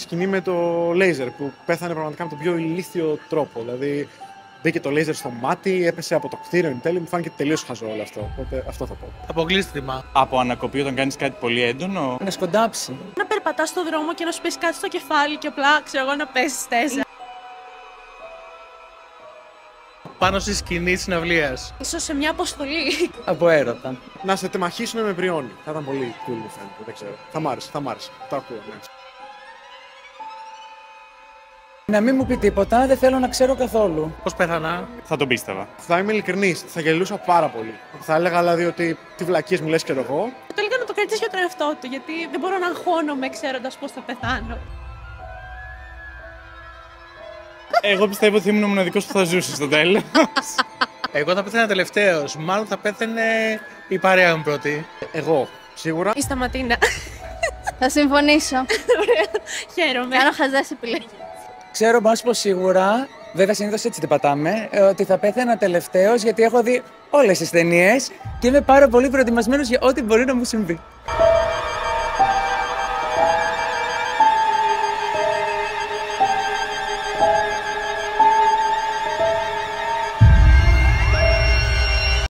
σκηνή με το λέιζερ που πέθανε πραγματικά με τον πιο ηλίθιο τρόπο. Δηλαδή μπήκε το λέιζερ στο μάτι, έπεσε από το κτίριο εν τέλει, μου φάνηκε τελείως χαζό όλο αυτό. Οπότε αυτό θα πω. Αποκλείστημα. Από ανακοπή όταν κάνεις κάτι πολύ έντονο. Να σκοντάψει. Να περπατάς στο δρόμο και να σου πέσει κάτι στο κεφάλι και απλά, ξέρω εγώ, να πέσεις τέσσερα. Πάνω στη σκηνή της συναυλίας. Ίσως σε μια αποστολή. Από έρωτα. Να σε τεμαχίσουν με πριόνι. Θα ήταν πολύ cool, μου φαίνεται. Δεν ξέρω. Θα μ' άρεσε. Το ακούω, ναι. Να μην μου πει τίποτα, δεν θέλω να ξέρω καθόλου. Πώς πέθανα? Θα τον πίστευα. Θα είμαι ειλικρινής, θα γελούσα πάρα πολύ. Θα έλεγα δηλαδή ότι τι βλακίες μου λες και εγώ. Το έλεγα να το κρατήσει για τον εαυτό του, γιατί δεν μπορώ να αγχώνομαι ξέροντας πώς θα πεθάνω. Εγώ πιστεύω ότι ήμουν ο μοναδικός που θα ζούσε στο τέλος. Εγώ θα πέθανα τελευταίος. Μάλλον θα πέθανε η παρέα μου πρώτη. Εγώ, σίγουρα. Η Σταματίνα. Θα συμφωνήσω. Ωραία. Χαίρομαι. Κάνω χαζές επιλογές. Ξέρω μας πως σίγουρα, βέβαια συνήθως έτσι την πατάμε, ότι θα πέθαινα τελευταίος γιατί έχω δει όλες τις ταινίες και είμαι πάρα πολύ προετοιμασμένος για ό,τι μπορεί να μου συμβεί.